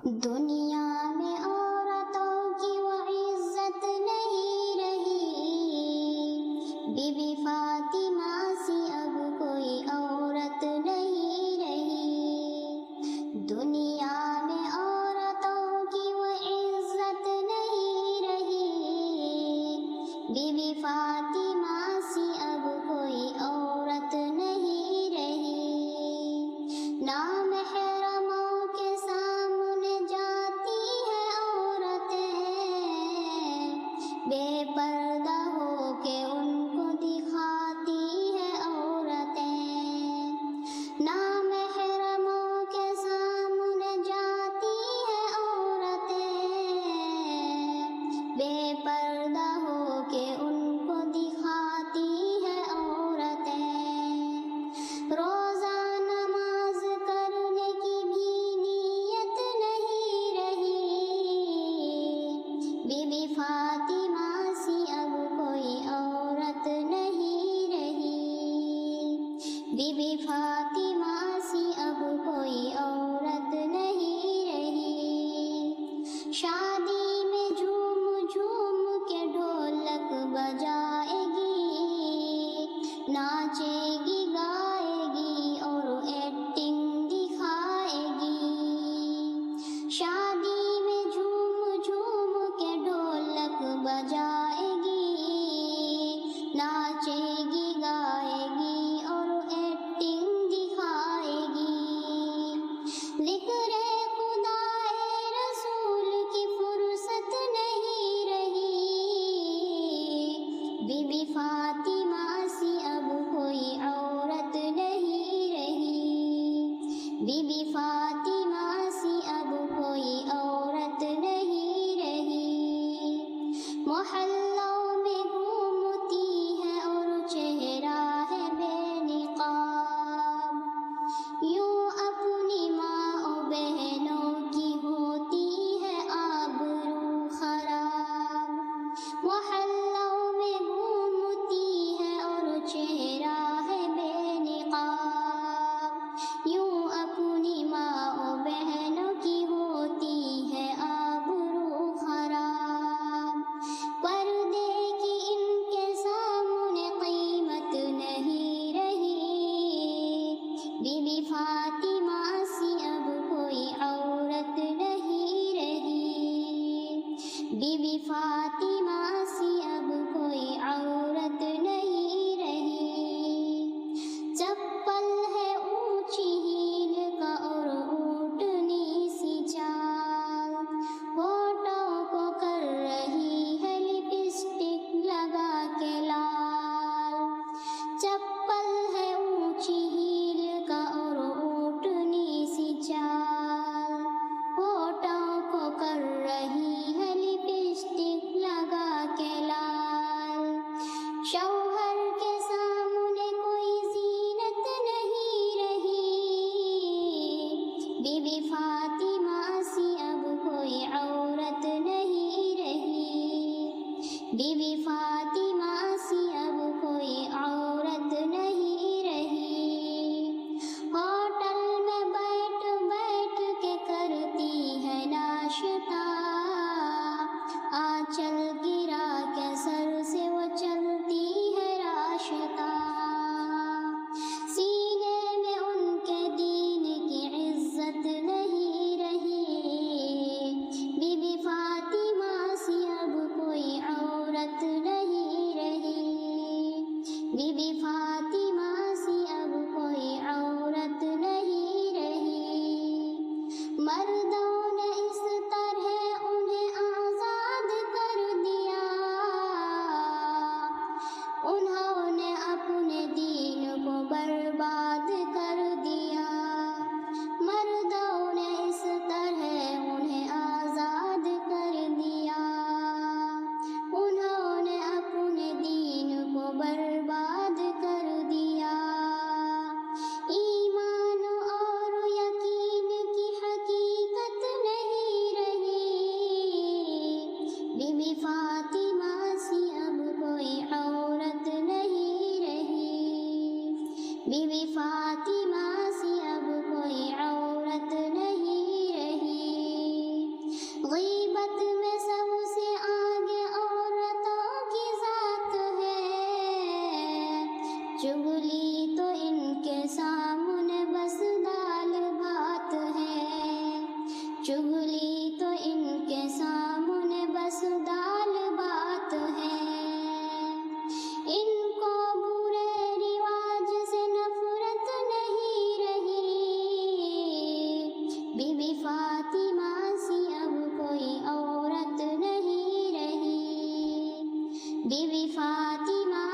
دنیا میں عورتوں کی وہ عزت نہیں رہی، بی بی فاطمہ سی اب کوئی عورت نہیں رہی۔ دنیا میں عورتوں کی وہ عزت نہیں رہی، بی بی فاطمہ سی اب کوئی عورت نہیں رہی۔ نامحرموں کے سامنے جاتی ہے عورتیں، بے پردہ ہو کے ان کو دکھاتی ہے عورتیں۔ نامحرموں کے سامنے جاتی ہے عورتیں، بے پردہ ہو کے ان کو دکھاتی ہے عورتیں۔ روزہ نماز کرنے کی بھی نیت نہیں رہی، بی بی فاطمہ سی اب کوئی عورت نہیں رہی۔ بی بی فاطمہ سی اب کوئی عورت نہیں رہی۔ شادی میں جھوم جھوم کے ڈھولک بجائے گی، ناچے گی گائے گی اور ایکٹنگ دکھائے گی۔ شادی میں جھوم جھوم کے ڈھولک بجائے گی، ناچے گی گائے گی اور ایکٹنگ دکھائے گی۔ ذکر خدا رسول کی فرصت نہیں رہی، بی بی فاطمہ سی اب کوئی عورت نہیں رہی۔ بی بی فاطمہ سی اب کوئی عورت نہیں رہی۔ محلوں میں گھومتی ہے اور چہرہ ہے بے نقاب، یوں اپنی ماں و بہنوں کی ہوتی ہے آبرو خراب۔ محلوں میں گھومتی ہے اور چہرہ ہے بے نقاب، یوں اپنی ماں و بہنوں کی ہوتی ہے آبرو خراب۔ پردے کی ان کے سامنے قیمت نہیں رہی، بی بی فاطمہ سی اب کوئی عورت نہیں رہی۔ بی بی فاطمہ سی اب کوئی عورت نہیں رہی۔ چپل ہے اونچی ہیل کا اور اونٹنی سی چال، ہونٹوں کو کر رہی ہے لپسٹک لگا کے لال۔ چپل ہے اونچی ہیل کا اور اونٹنی سی چال، ہونٹوں کو کر رہی ہے لپسٹک لگا کے لال۔ شوہر کے سامنے کوئی زینت نہیں رہی، بی بی فاطمہ سی اب کوئی عورت نہیں رہی۔ بی بی فاطمہ سی اب کوئی عورت نہیں رہی۔ ہوٹل میں بیٹھ بیٹھ کے کرتی ہے ناشتہ، آنچل گرا کے سر سے وہ چلتی ہے راستہ۔ سینے میں ان کے دین کی عزت نہیں رہی، بی بی فاطمہ سی اب کوئی عورت فاطمہ